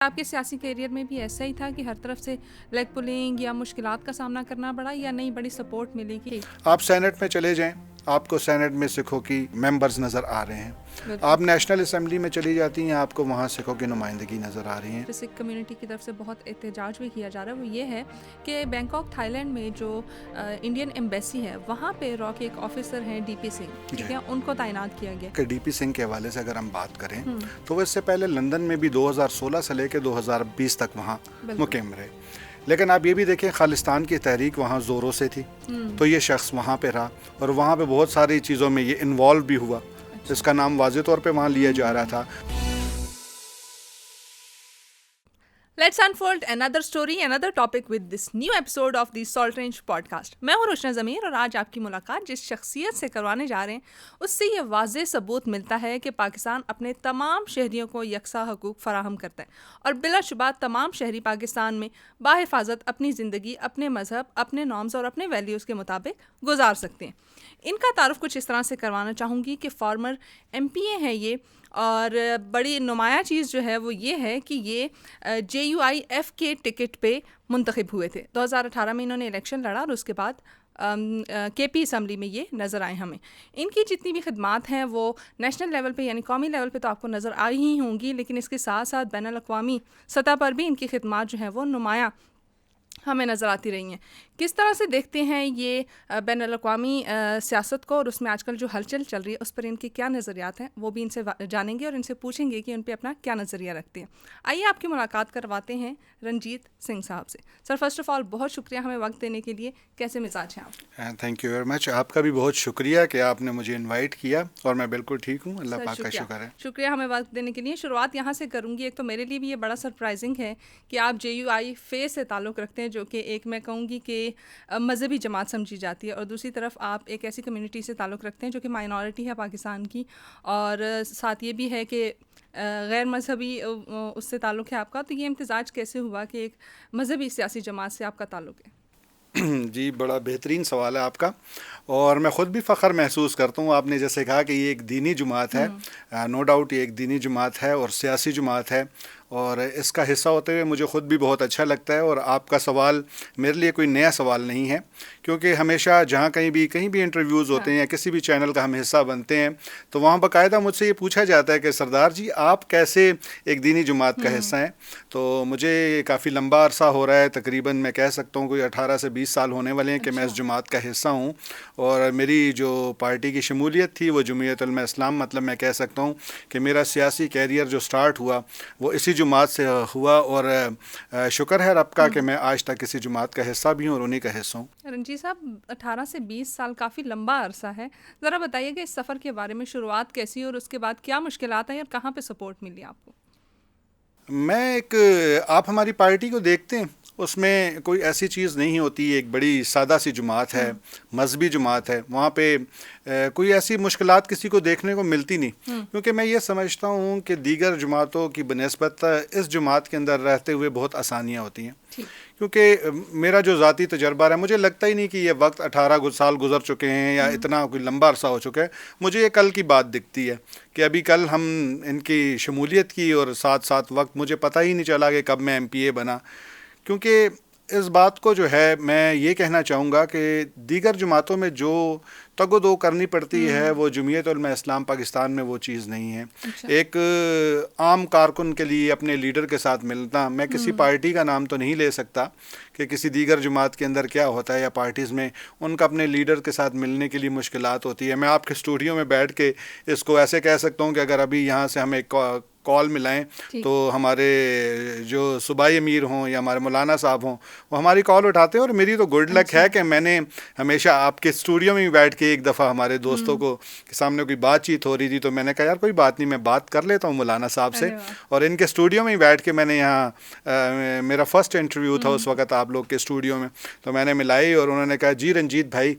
آپ کے سیاسی کیریئر میں بھی ایسا ہی تھا کہ ہر طرف سے لیگ پولنگ یا مشکلات کا سامنا کرنا پڑا یا نہیں بڑی سپورٹ ملے گی؟ آپ سینٹ میں چلے جائیں، آپ کو سینٹ میں سکھوں کی ممبرز نظر آ رہے ہیں. بالکل. آپ نیشنل اسمبلی میں چلی جاتی ہیں، آپ کو وہاں سکھوں کی نمائندگی نظر آ رہی ہیں. سکھ کمیونٹی کی طرف سے بہت احتجاج بھی کیا جا رہا ہے، وہ یہ ہے کہ بینکاک تھائی لینڈ میں جو انڈین ایمبیسی ہے وہاں پہ را کے ایک آفیسر ہیں ڈی پی سنگھ، ٹھیک ہے، ان کو تعینات کیا گیا. کہ ڈی پی سنگھ کے حوالے سے اگر ہم بات کریں تو وہ اس سے پہلے لندن میں بھی 2016 سے لے کے 2020 تک وہاں مقیم رہے. لیکن آپ یہ بھی دیکھیں خالصتان کی تحریک وہاں زوروں سے تھی، تو یہ شخص وہاں پہ رہا اور وہاں پہ بہت ساری چیزوں میں یہ انوالو بھی ہوا. اس کا نام واضح طور پہ وہاں لیا جا رہا تھا. Let's unfold another story, another topic with this new episode of the Salt Range podcast. میں ہوں روشنا ضمیر اور آج آپ کی ملاقات جس شخصیت سے کروانے جا رہے ہیں اس سے یہ واضح ثبوت ملتا ہے کہ پاکستان اپنے تمام شہریوں کو یکساں حقوق فراہم کرتا ہے اور بلا شبہ تمام شہری پاکستان میں باحفاظت اپنی زندگی اپنے مذہب اپنے نارمز اور اپنے ویلیوز کے مطابق گزار سکتے ہیں. ان کا تعارف کچھ اس طرح سے کروانا چاہوں گی کہ فارمر ایم پی اے ہیں یہ، اور بڑی نمایاں چیز جو ہے وہ یہ ہے کہ یہ JUIF کے ٹکٹ پہ منتخب ہوئے تھے. 2018 میں انہوں نے الیکشن لڑا اور اس کے بعد KP اسمبلی میں یہ نظر آئے ہمیں. ان کی جتنی بھی خدمات ہیں وہ نیشنل لیول پہ یعنی قومی لیول پہ تو آپ کو نظر آئی ہی ہوں گی، لیکن اس کے ساتھ ساتھ بین الاقوامی سطح پر بھی ان کی خدمات جو ہیں وہ نمایاں ہمیں نظر آتی رہی ہیں. کس طرح سے دیکھتے ہیں یہ بین الاقوامی سیاست کو اور اس میں آج کل جو ہلچل چل رہی ہے اس پر ان کے کیا نظریات ہیں وہ بھی ان سے جانیں گے اور ان سے پوچھیں گے کہ ان پہ اپنا کیا نظریہ رکھتے ہیں. آئیے آپ کی ملاقات کرواتے ہیں رنجیت سنگھ صاحب سے. سر فرسٹ آف آل بہت شکریہ ہمیں وقت دینے کے لیے. کیسے مزاج ہیں آپ؟ Thank you very much. آپ کا بھی بہت شکریہ کہ آپ نے مجھے انوائٹ کیا اور میں بالکل ٹھیک ہوں، اللہ پاک کا شکر ہے. شکریہ ہمیں وقت دینے کے لیے. شروعات یہاں سے کروں گی. ایک تو میرے لیے بھی یہ بڑا سرپرائزنگ ہے کہ آپ JUIF سے تعلق رکھتے ہیں جو کہ ایک میں کہوں گی کہ مذہبی جماعت سمجھی جاتی ہے، اور دوسری طرف آپ ایک ایسی کمیونٹی سے تعلق رکھتے ہیں جو کہ مائنورٹی ہے پاکستان کی، اور ساتھ یہ بھی ہے کہ غیر مذہبی اس سے تعلق ہے آپ کا. تو یہ امتزاج کیسے ہوا کہ ایک مذہبی سیاسی جماعت سے آپ کا تعلق ہے؟ جی بڑا بہترین سوال ہے آپ کا، اور میں خود بھی فخر محسوس کرتا ہوں. آپ نے جیسے کہا کہ یہ ایک دینی جماعت ہے، نو ڈاؤٹ یہ ایک دینی جماعت ہے اور سیاسی جماعت ہے، اور اس کا حصہ ہوتے ہوئے مجھے خود بھی بہت اچھا لگتا ہے. اور آپ کا سوال میرے لیے کوئی نیا سوال نہیں ہے، کیونکہ ہمیشہ جہاں کہیں بھی انٹرویوز ہوتے ہیں یا کسی بھی چینل کا ہم حصہ بنتے ہیں تو وہاں باقاعدہ مجھ سے یہ پوچھا جاتا ہے کہ سردار جی آپ کیسے ایک دینی جماعت کا حصہ ہیں. تو مجھے کافی لمبا عرصہ ہو رہا ہے، تقریباً میں کہہ سکتا ہوں کوئی 18 سے 20 سال ہونے والے ہیں کہ میں اس جماعت کا حصہ ہوں. اور میری جو پارٹی کی شمولیت تھی وہ جمعیت علماء اسلام، مطلب میں کہہ سکتا ہوں کہ میرا سیاسی کیریئر جو سٹارٹ ہوا وہ اسی جماعت سے ہوا، اور شکر ہے رب کا کہ میں آج تک کسی جماعت کا حصہ بھی ہوں اور انہی کا حصہ ہوں. رنجیت صاحب 18 سے 20 سال کافی لمبا عرصہ ہے. ذرا بتائیے کہ اس سفر کے بارے میں شروعات کیسی اور اس کے بعد کیا مشکلات ہیں اور کہاں پہ سپورٹ ملی آپ کو؟ آپ ہماری پارٹی کو دیکھتے ہیں، اس میں کوئی ایسی چیز نہیں ہوتی. ایک بڑی سادہ سی جماعت ہے، مذہبی جماعت ہے، وہاں پہ کوئی ایسی مشکلات کسی کو دیکھنے کو ملتی نہیں. کیونکہ میں یہ سمجھتا ہوں کہ دیگر جماعتوں کی بنسبت اس جماعت کے اندر رہتے ہوئے بہت آسانیاں ہوتی ہیں. کیونکہ میرا جو ذاتی تجربہ ہے، مجھے لگتا ہی نہیں کہ یہ وقت 18 سال گزر چکے ہیں یا اتنا کوئی لمبا عرصہ ہو چکا ہے. مجھے یہ کل کی بات دکھتی ہے کہ ابھی کل ہم ان کی شمولیت کی اور ساتھ ساتھ وقت مجھے پتہ ہی نہیں چلا کہ کب میں MPA بنا. کیونکہ اس بات کو جو ہے میں یہ کہنا چاہوں گا کہ دیگر جماعتوں میں جو تگ و دو کرنی پڑتی ہے وہ جمعیت علماء اسلام پاکستان میں وہ چیز نہیں ہے. ایک عام کارکن کے لیے اپنے لیڈر کے ساتھ ملنا، میں کسی پارٹی کا نام تو نہیں لے سکتا کہ کسی دیگر جماعت کے اندر کیا ہوتا ہے یا پارٹیز میں ان کا اپنے لیڈر کے ساتھ ملنے کے لیے مشکلات ہوتی ہے. میں آپ کے اسٹوڈیو میں بیٹھ کے اس کو ایسے کہہ سکتا ہوں کہ اگر ابھی یہاں سے ہم ایک کال ملائیں تو ہمارے جو صوبائی امیر ہوں یا ہمارے مولانا صاحب ہوں وہ ہماری کال اٹھاتے ہیں. اور میری تو گڈ لک ہے کہ میں نے ہمیشہ آپ کے اسٹوڈیو میں بھی بیٹھ کے ایک دفعہ ہمارے دوستوں کو کے سامنے کوئی بات چیت ہو رہی تھی تو میں نے کہا یار کوئی بات نہیں، میں بات کر لیتا ہوں مولانا صاحب سے. اور ان کے اسٹوڈیو میں ہی بیٹھ کے میں نے یہاں میرا فرسٹ انٹرویو تھا اس وقت آپ لوگ کے اسٹوڈیو میں، تو میں نے ملائی اور انہوں نے کہا جی رنجیت بھائی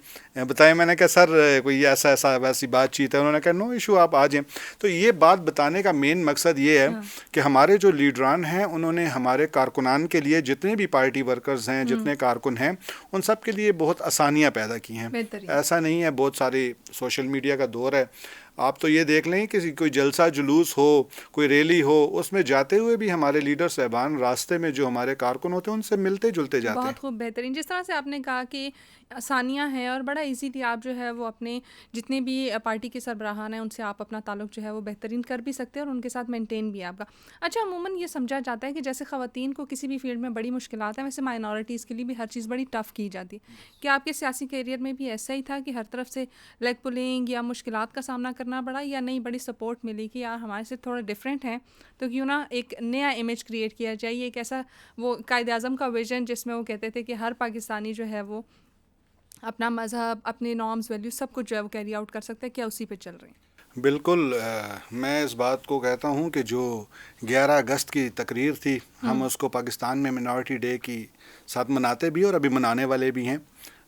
بتائیں. میں نے کہا سر کوئی ایسا ویسی بات چیت ہے؟ انہوں نے کہا نو ایشو، آپ آ جائیں. تو یہ بات بتانے کا مین مقصد یہ ہے کہ ہمارے جو لیڈران ہیں انہوں نے ہمارے کارکنان کے لیے، جتنے بھی پارٹی ورکرز ہیں، جتنے کارکن ہیں، ان سب کے لیے بہت آسانیاں پیدا کی ہیں. ایسا نہیں ہے، بہت سارے سوشل میڈیا کا دور ہے، آپ تو یہ دیکھ لیں کہ کوئی جلسہ جلوس ہو، کوئی ریلی ہو، اس میں جاتے ہوئے بھی ہمارے لیڈر صاحبان راستے میں جو ہمارے کارکن ہوتے ہیں ان سے ملتے جلتے جاتے ہیں. بہت خوب، بہترین. جس طرح سے آپ نے کہا کہ آسانیاں ہیں اور بڑا ایزیلی آپ جو ہے وہ اپنے جتنے بھی پارٹی کے سربراہان ہیں ان سے آپ اپنا تعلق جو ہے وہ بہترین کر بھی سکتے ہیں اور ان کے ساتھ مینٹین بھی ہے آپ کا. اچھا، عموماً یہ سمجھا جاتا ہے کہ جیسے خواتین کو کسی بھی فیلڈ میں بڑی مشکلات ہیں، ویسے مائنورٹیز کے لیے بھی ہر چیز بڑی ٹف کی جاتی ہے. کیا آپ کے سیاسی کیریئر میں بھی ایسا ہی تھا کہ ہر طرف سے لیگ پولنگ یا مشکلات کا سامنا کرنا پڑا، یا نہیں بڑی سپورٹ ملی کہ یار ہمارے سے تھوڑا ڈفرینٹ ہیں تو کیوں نہ ایک نیا امیج کریٹ کیا جائے؟ ایک ایسا وہ قائد اعظم کا ویژن جس میں وہ کہتے تھے کہ ہر پاکستانی جو ہے وہ اپنا مذہب، اپنے نارمز، ویلیوز سب کچھ جو ہے وہ کیری آؤٹ کر سکتا ہے. کیا اسی پہ چل رہے ہیں؟ بالکل. میں اس بات کو کہتا ہوں کہ جو 11 اگست کی تقریر تھی، ہم اس کو پاکستان میں منارٹی ڈے کی ساتھ مناتے بھی اور ابھی منانے والے بھی ہیں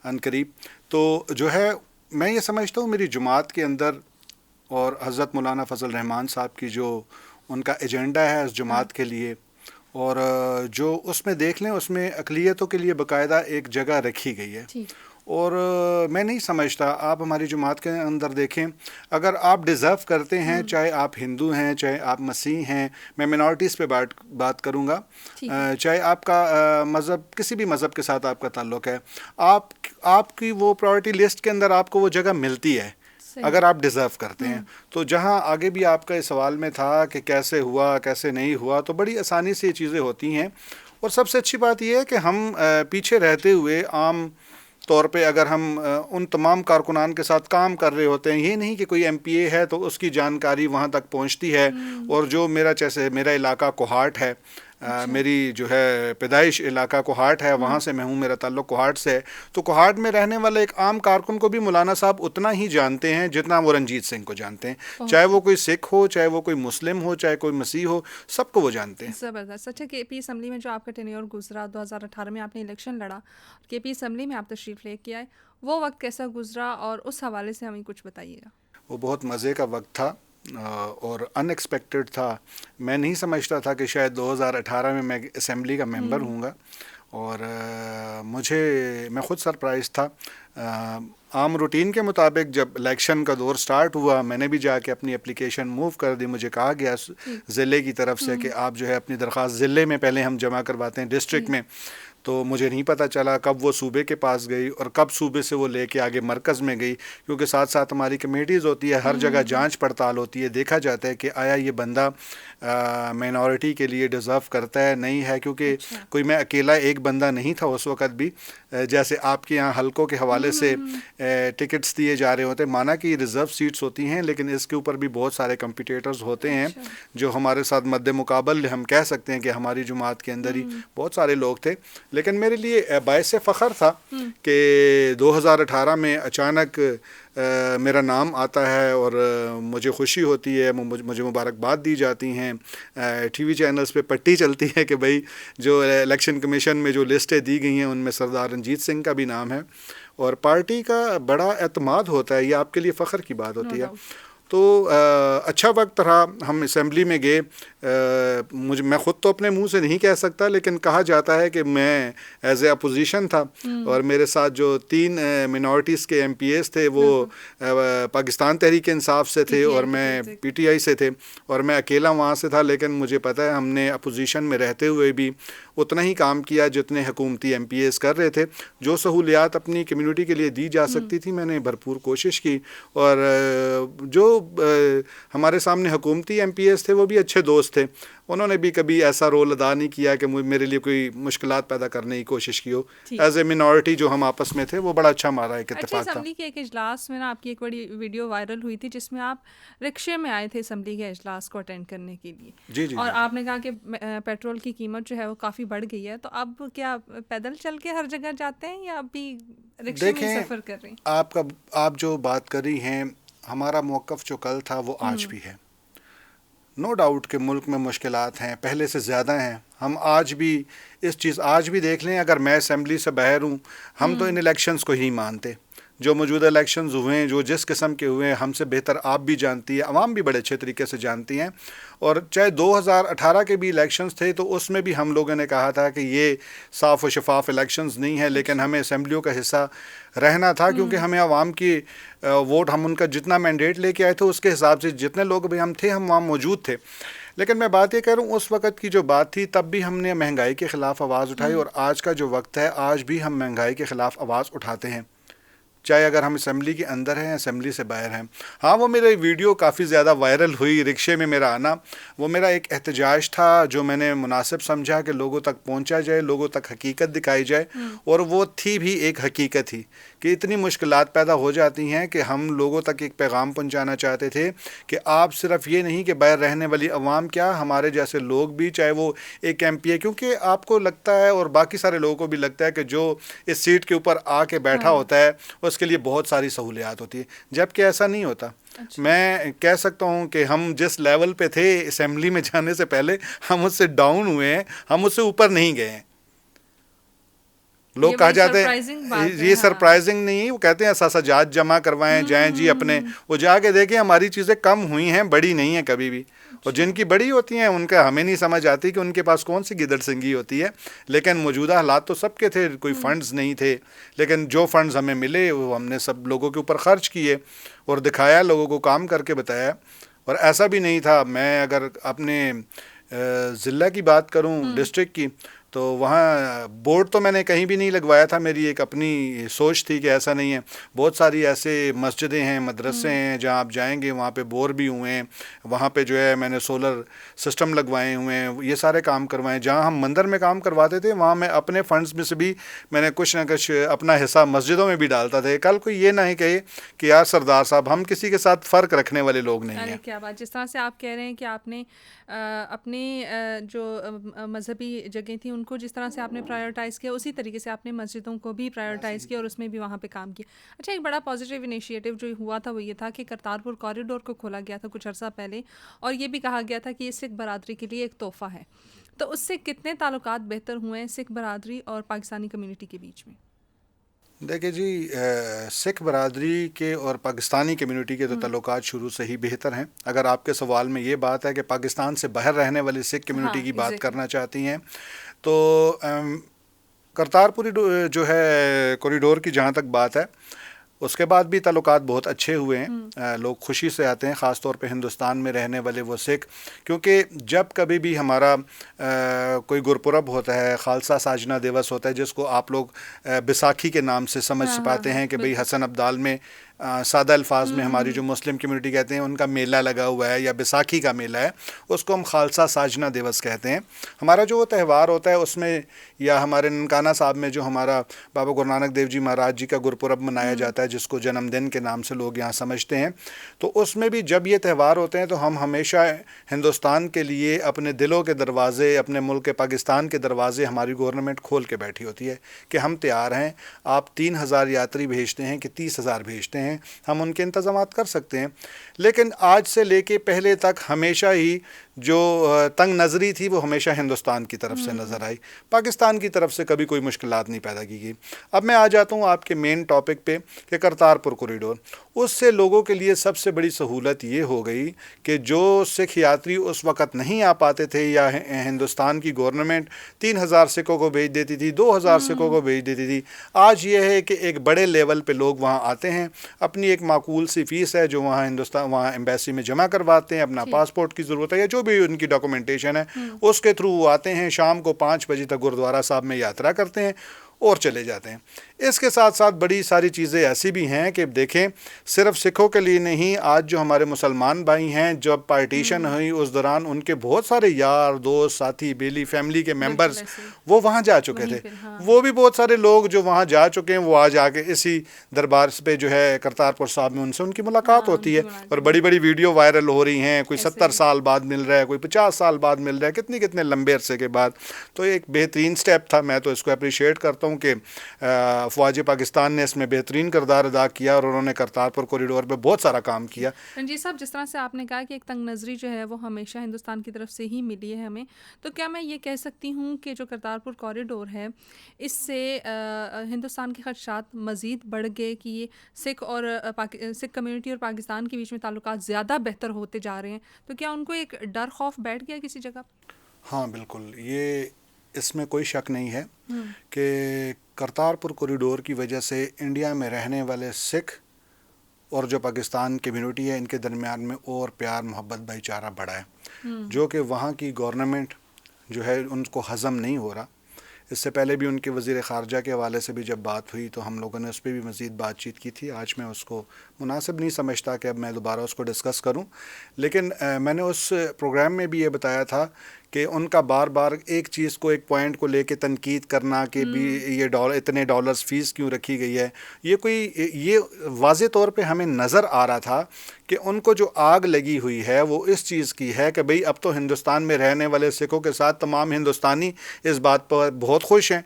ان قریب. تو جو ہے میں یہ سمجھتا ہوں میری جماعت کے اندر اور حضرت مولانا فضل الرحمان صاحب کی جو ان کا ایجنڈا ہے اس جماعت کے لیے، اور جو اس میں دیکھ لیں اس میں اقلیتوں کے لیے باقاعدہ ایک جگہ رکھی گئی ہے. اور میں نہیں سمجھتا، آپ ہماری جماعت کے اندر دیکھیں، اگر آپ ڈیزرو کرتے ہیں، چاہے آپ ہندو ہیں، چاہے آپ مسیح ہیں، میں منارٹیز پہ بات کروں گا، چاہے آپ کا مذہب کسی بھی مذہب کے ساتھ آپ کا تعلق ہے، آپ کی وہ پرائورٹی لسٹ کے اندر آپ کو وہ جگہ ملتی ہے اگر آپ ڈیزرو کرتے ہیں. تو جہاں آگے بھی آپ کا اس سوال میں تھا کہ کیسے ہوا کیسے نہیں ہوا، تو بڑی آسانی سے یہ چیزیں ہوتی ہیں. اور سب سے اچھی بات یہ ہے کہ ہم پیچھے رہتے ہوئے عام طور پہ اگر ہم ان تمام کارکنان کے ساتھ کام کر رہے ہوتے ہیں، یہ نہیں کہ کوئی ایم پی اے ہے تو اس کی جانکاری وہاں تک پہنچتی ہے. اور جو جیسے میرا علاقہ کوہاٹ ہے، میری جو ہے پیدائش علاقہ کوہاٹ ہے، وہاں سے میں ہوں، میرا تعلق کوہاٹ سے ہے. تو کوہاٹ میں رہنے والے ایک عام کارکن کو بھی مولانا صاحب اتنا ہی جانتے ہیں جتنا وہ رنجیت سنگھ کو جانتے ہیں، چاہے وہ کوئی سکھ ہو، چاہے وہ کوئی مسلم ہو، چاہے کوئی مسیح ہو، سب کو وہ جانتے ہیں. زبردست. اچھا، کے پی اسمبلی میں جو آپ کا ٹینیور گزرا 2018 میں آپ نے الیکشن لڑا، کے پی اسمبلی میں آپ تشریف لے کے آئے، وہ وقت کیسا گزرا اور اس حوالے سے ہمیں کچھ بتائیے گا. وہ بہت مزے کا وقت تھا اور ان ایکسپیکٹڈ تھا. میں نہیں سمجھتا تھا کہ شاید 2018 میں اسمبلی کا ممبر ہوں گا، اور میں خود سرپرائز تھا. عام روٹین کے مطابق جب الیکشن کا دور سٹارٹ ہوا، میں نے بھی جا کے اپنی اپلیکیشن موو کر دی. مجھے کہا گیا ضلع کی طرف سے کہ آپ جو ہے اپنی درخواست ضلع میں پہلے ہم جمع کرواتے ہیں، ڈسٹرکٹ میں. تو مجھے نہیں پتہ چلا کب وہ صوبے کے پاس گئی اور کب صوبے سے وہ لے کے آگے مرکز میں گئی، کیونکہ ساتھ ساتھ ہماری کمیٹیز ہوتی ہے، ہر جگہ جانچ پڑتال ہوتی ہے، دیکھا جاتا ہے کہ آیا یہ بندہ مائنورٹی کے لیے ڈیزرو کرتا ہے نہیں ہے. کیونکہ کوئی میں اکیلا ایک بندہ نہیں تھا اس وقت بھی، جیسے آپ کے یہاں حلقوں کے حوالے سے ٹکٹس دیے جا رہے ہوتے ہیں، مانا کہ ریزرو سیٹس ہوتی ہیں، لیکن اس کے اوپر بھی بہت سارے کمپیٹیٹرز ہوتے ہیں جو ہمارے ساتھ مد مقابل ہم کہہ سکتے ہیں کہ ہماری جماعت کے اندر ہی بہت سارے لوگ تھے. لیکن میرے لیے باعث فخر تھا کہ 2018 میں اچانک میرا نام آتا ہے اور مجھے خوشی ہوتی ہے، مجھے مبارکباد دی جاتی ہیں، ٹی وی چینلز پہ پٹی چلتی ہے کہ بھائی جو الیکشن کمیشن میں جو لسٹیں دی گئی ہیں ان میں سردار رنجیت سنگھ کا بھی نام ہے، اور پارٹی کا بڑا اعتماد ہوتا ہے. یہ آپ کے لیے فخر کی بات ہوتی ہے. تو اچھا وقت رہا. ہم اسمبلی میں گئے، میں خود تو اپنے منہ سے نہیں کہہ سکتا، لیکن کہا جاتا ہے کہ میں ایز اے اپوزیشن تھا اور میرے ساتھ جو 3 منارٹیز کے ایم پی ایز تھے وہ پاکستان تحریک انصاف سے تھے اور میں پی ٹی آئی سے تھے، اور میں اکیلا وہاں سے تھا. لیکن مجھے پتہ ہے ہم نے اپوزیشن میں رہتے ہوئے بھی اتنا ہی کام کیا جتنے حکومتی ایم پی ایز کر رہے تھے. جو سہولیات اپنی کمیونٹی کے لیے دی جا سکتی تھی میں نے بھرپور کوشش کی، اور جو ہمارے سامنے حکومتی ایم پی ایز تھے وہ بھی اچھے دوست تھے، انہوں نے بھی کبھی ایسا رول ادا نہیں کیا کہ میرے لیے کوئی مشکلات پیدا کرنے کی کوشش کی ہو. ایز اے منارٹی جو ہم آپس میں تھے وہ بڑا اچھا ہمارا ایک اتفاق تھا. اسمبلی کے ایک اجلاس میں نا آپ کی ایک بڑی ویڈیو وائرل ہوئی تھی جس میں آپ رکشے میں آئے تھے اسمبلی کے اجلاس کو اٹینڈ کرنے کے لیے، اور آپ نے کہا کہ پیٹرول کی قیمت جو ہے وہ کافی بڑھ گئی ہے، تو اب کیا پیدل چل کے ہر جگہ جاتے ہیں یا ابھی رکشے میں سفر کر رہے ہیں؟ آپ جو بات کر رہی ہیں، ہمارا موقف جو کل تھا وہ آج بھی ہے. نو ڈاؤٹ کہ ملک میں مشکلات ہیں، پہلے سے زیادہ ہیں. ہم آج بھی دیکھ لیں، اگر میں اسمبلی سے باہر ہوں، ہم تو ان الیکشنز کو ہی مانتے. جو موجودہ الیکشنز ہوئے ہیں، جو جس قسم کے ہوئے ہیں، ہم سے بہتر آپ بھی جانتی ہیں، عوام بھی بڑے اچھے طریقے سے جانتی ہیں. اور چاہے 2018 کے بھی الیکشنز تھے تو اس میں بھی ہم لوگوں نے کہا تھا کہ یہ صاف و شفاف الیکشنز نہیں ہیں، لیکن ہمیں اسمبلیوں کا حصہ رہنا تھا، کیونکہ ہمیں عوام کی ووٹ، ہم ان کا جتنا مینڈیٹ لے کے آئے تھے اس کے حساب سے جتنے لوگ بھی ہم تھے، ہم وہاں موجود تھے. لیکن میں بات یہ کہہ رہا ہوں، اس وقت کی جو بات تھی تب بھی ہم نے مہنگائی کے خلاف آواز اٹھائی، اور آج کا جو وقت ہے آج بھی ہم مہنگائی کے خلاف آواز اٹھاتے ہیں، چاہے اگر ہم اسمبلی کے اندر ہیں، اسمبلی سے باہر ہیں. ہاں، وہ میرے ویڈیو کافی زیادہ وائرل ہوئی، رکشے میں میرا آنا، وہ میرا ایک احتجاج تھا جو میں نے مناسب سمجھا کہ لوگوں تک پہنچا جائے، لوگوں تک حقیقت دکھائی جائے. اور وہ تھی بھی ایک حقیقت ہی کہ اتنی مشکلات پیدا ہو جاتی ہیں کہ ہم لوگوں تک ایک پیغام پہنچانا چاہتے تھے کہ آپ صرف یہ نہیں کہ باہر رہنے والی عوام، کیا ہمارے جیسے لوگ بھی، چاہے وہ ایک ایم پی ہے، کیونکہ آپ کو لگتا ہے اور باقی سارے لوگوں کو بھی لگتا ہے کہ جو اس سیٹ کے اوپر آ کے بیٹھا ہوتا ہے اس کے لیے بہت ساری سہولیات ہوتی ہے، جبکہ ایسا نہیں ہوتا. میں کہہ سکتا ہوں کہ ہم جس لیول پہ تھے اسمبلی میں جانے سے پہلے، ہم اس سے ڈاؤن ہوئے ہیں، ہم اس سے اوپر نہیں گئے ہیں. لوگ کہا جاتے ہیں یہ سرپرائزنگ نہیں، وہ کہتے ہیں اساساجات جمع کروائیں، جائیں جی اپنے، وہ جا کے دیکھیں ہماری چیزیں کم ہوئی ہیں، بڑی نہیں ہیں کبھی بھی. اور جن کی بڑی ہوتی ہیں ان کا ہمیں نہیں سمجھ آتی کہ ان کے پاس کون سی گدڑ سنگی ہوتی ہے. لیکن موجودہ حالات تو سب کے تھے، کوئی فنڈز نہیں تھے، لیکن جو فنڈز ہمیں ملے وہ ہم نے سب لوگوں کے اوپر خرچ کیے اور دکھایا، لوگوں کو کام کر کے بتایا. اور ایسا بھی نہیں تھا، میں اگر اپنے ضلع کی بات کروں، ڈسٹرکٹ کی، تو وہاں بورڈ تو میں نے کہیں بھی نہیں لگوایا تھا، میری ایک اپنی سوچ تھی کہ ایسا نہیں ہے. بہت ساری ایسے مسجدیں ہیں، مدرسے ہیں جہاں آپ جائیں گے وہاں پہ بور بھی ہوئے ہیں، وہاں پہ جو ہے میں نے سولر سسٹم لگوائے ہوئے ہیں، یہ سارے کام کروائے. جہاں ہم مندر میں کام کرواتے تھے وہاں میں اپنے فنڈز میں سے بھی میں نے کچھ نہ کچھ اپنا حصہ مسجدوں میں بھی ڈالتا تھا. کل کوئی یہ نہیں کہے کہ یار سردار صاحب ہم کسی کے ساتھ فرق رکھنے والے لوگ نہیں ہیں. کیا بات، جس طرح سے آپ کہہ رہے ہیں کہ آپ نے اپنے جو مذہبی جگہیں تھیں ان کو جس طرح سے آپ نے پرائیورٹائز کیا، اسی طریقے سے آپ نے مسجدوں کو بھی پرائیورٹائز کیا اور اس میں بھی وہاں پہ کام کیا. اچھا، ایک بڑا پازیٹیو انیشیٹو جو ہوا تھا وہ یہ تھا کہ کرتارپور کوریڈور کو کھولا گیا تھا کچھ عرصہ پہلے، اور یہ بھی کہا گیا تھا کہ یہ سکھ برادری کے لیے ایک تحفہ ہے. تو اس سے کتنے تعلقات بہتر ہوئے ہیں سکھ برادری اور پاکستانی کمیونٹی کے بیچ میں؟ دیکھیں جی، سکھ برادری کے اور پاکستانی کمیونٹی کے تو تعلقات شروع سے ہی بہتر ہیں. اگر آپ کے سوال میں یہ بات ہے کہ پاکستان سے باہر رہنے والی سکھ کمیونٹی کی بات کرنا چاہتی ہیں، تو کرتارپوری جو ہے کوریڈور کی جہاں تک بات ہے، اس کے بعد بھی تعلقات بہت اچھے ہوئے ہیں. لوگ خوشی سے آتے ہیں، خاص طور پہ ہندوستان میں رہنے والے وہ سکھ، کیونکہ جب کبھی بھی ہمارا کوئی گرپورب ہوتا ہے، خالصہ ساجنا دیوس ہوتا ہے، جس کو آپ لوگ بیساکھی کے نام سے سمجھ پاتے ہیں کہ بھئی حسن ابدال میں سادہ الفاظ میں ہماری جو مسلم کمیونٹی کہتے ہیں ان کا میلہ لگا ہوا ہے یا بیساکھی کا میلہ ہے، اس کو ہم خالصہ ساجنا دیوس کہتے ہیں. ہمارا جو وہ تہوار ہوتا ہے اس میں، یا ہمارے ننکانہ صاحب میں جو ہمارا بابا گرو نانک دیو جی مہاراج جی کا گرپورب منایا جاتا ہے، جس کو جنم دن کے نام سے لوگ یہاں سمجھتے ہیں، تو اس میں بھی جب یہ تہوار ہوتے ہیں تو ہم ہمیشہ ہندوستان کے لیے اپنے دلوں کے دروازے، اپنے ملک پاکستان کے دروازے ہماری گورنمنٹ کھول کے بیٹھی ہوتی ہے کہ ہم تیار ہیں. آپ 3000 یاتری بھیجتے ہیں کہ 30,000 بھیجتے ہیں، ہم ان کے انتظامات کر سکتے ہیں. لیکن آج سے لے کے پہلے تک ہمیشہ ہی جو تنگ نظری تھی وہ ہمیشہ ہندوستان کی طرف سے نظر آئی، پاکستان کی طرف سے کبھی کوئی مشکلات نہیں پیدا کی گئی. اب میں آ جاتا ہوں آپ کے مین ٹاپک پہ کہ کرتارپور کوریڈور. اس سے لوگوں کے لیے سب سے بڑی سہولت یہ ہو گئی کہ جو سکھ یاتری اس وقت نہیں آ پاتے تھے، یا ہندوستان کی گورنمنٹ 3000 سکھوں کو بھیج دیتی تھی، 2000 سکھوں کو بھیج دیتی تھی، آج یہ ہے کہ ایک بڑے لیول پہ لوگ وہاں آتے ہیں، اپنی ایک معقول سی فیس ہے جو وہاں ایمبیسی میں جمع کرواتے ہیں، اپنا پاسپورٹ کی ضرورت ہے یا جو بھی ان کی ڈاکومنٹیشن ہے اس کے تھرو وہ آتے ہیں، شام کو 5 بجے تک گرودوارا صاحب میں یاترا کرتے ہیں اور چلے جاتے ہیں. اس کے ساتھ ساتھ بڑی ساری چیزیں ایسی بھی ہیں کہ دیکھیں، صرف سکھوں کے لیے نہیں، آج جو ہمارے مسلمان بھائی ہیں، جب پارٹیشن ہوئی اس دوران ان کے بہت سارے یار دوست ساتھی بیلی فیملی کے ممبرز وہ وہاں جا چکے تھے. وہ بھی بہت سارے لوگ جو وہاں جا چکے ہیں وہ آج آ کے اسی دربار پہ جو ہے کرتارپور صاحب میں ان سے ان کی ملاقات ہوتی ہے، اور بڑی بڑی ویڈیو وائرل ہو رہی ہیں. کوئی 70 سال بعد مل رہا ہے، کوئی 50 سال بعد مل رہا ہے، کتنے لمبے عرصے کے بعد. تو ایک بہترین سٹیپ تھا، میں تو اس کو اپریشیٹ کرتا ہوں ہوں کہ فوج پاکستان نے اس میں بہترین کردار ادا کیا اور انہوں نے کرتارپور کوریڈور پہ بہت سارا کام کیا. رنجیت صاحب، جس طرح سے آپ نے کہا کہ ایک تنگ نظری جو ہے وہ ہمیشہ ہندوستان کی طرف سے ہی ملی ہے ہمیں، تو کیا میں یہ کہہ سکتی ہوں کہ جو کرتارپور کوریڈور ہے اس سے ہندوستان کے خدشات مزید بڑھ گئے کہ یہ سکھ کمیونٹی اور پاکستان کے بیچ میں تعلقات زیادہ بہتر ہوتے جا رہے ہیں، تو کیا ان کو ایک ڈر خوف بیٹھ گیا کسی جگہ؟ ہاں بالکل، یہ اس میں کوئی شک نہیں ہے کہ کرتارپور کوریڈور کی وجہ سے انڈیا میں رہنے والے سکھ اور جو پاکستان کمیونٹی ہے ان کے درمیان میں اور پیار محبت بھائی چارہ بڑھا ہے، جو کہ وہاں کی گورنمنٹ جو ہے ان کو ہضم نہیں ہو رہا. اس سے پہلے بھی ان کے وزیر خارجہ کے حوالے سے بھی جب بات ہوئی تو ہم لوگوں نے اس پہ بھی مزید بات چیت کی تھی. آج میں اس کو مناسب نہیں سمجھتا کہ اب میں دوبارہ اس کو ڈسکس کروں، لیکن میں نے اس پروگرام میں بھی یہ بتایا تھا کہ ان کا بار بار ایک چیز کو، ایک پوائنٹ کو لے کے تنقید کرنا کہ بھی یہ اتنے ڈالرز فیس کیوں رکھی گئی ہے، یہ واضح طور پہ ہمیں نظر آ رہا تھا کہ ان کو جو آگ لگی ہوئی ہے وہ اس چیز کی ہے کہ بھئی اب تو ہندوستان میں رہنے والے سکھوں کے ساتھ تمام ہندوستانی اس بات پر بہت خوش ہیں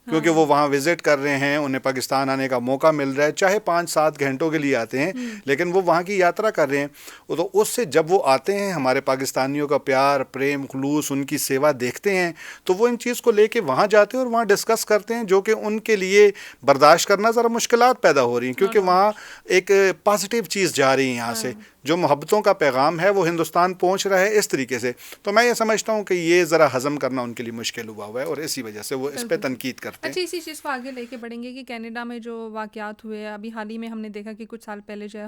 کیونکہ وہ وہاں وزٹ کر رہے ہیں، انہیں پاکستان آنے کا موقع مل رہا ہے، چاہے 5-7 گھنٹوں کے لیے آتے ہیں لیکن وہ وہاں کی یاترا کر رہے ہیں. تو اس سے جب وہ آتے ہیں ہمارے پاکستانیوں کا پیار، پریم، خلوص، ان کی سیوا دیکھتے ہیں تو وہ ان چیز کو لے کے وہاں جاتے ہیں اور وہاں ڈسکس کرتے ہیں، جو کہ ان کے لیے برداشت کرنا ذرا مشکلات پیدا ہو رہی ہیں کیونکہ وہاں ایک پازیٹیو چیز جا رہی ہے یہاں سے، جو محبتوں کا پیغام ہے وہ ہندوستان پہنچ رہا ہے اس طریقے سے. تو میں یہ سمجھتا ہوں کہ یہ ذرا ہضم کرنا ان کے لیے مشکل ہوا ہے اور اسی وجہ سے وہ اس پہ تنقید کرتے ہیں. اچھا، اسی چیز کو آگے لے کے بڑھیں گے کہ کینیڈا میں جو واقعات ہوئے، ابھی حال ہی میں ہم نے دیکھا کہ کچھ سال پہلے جو ہے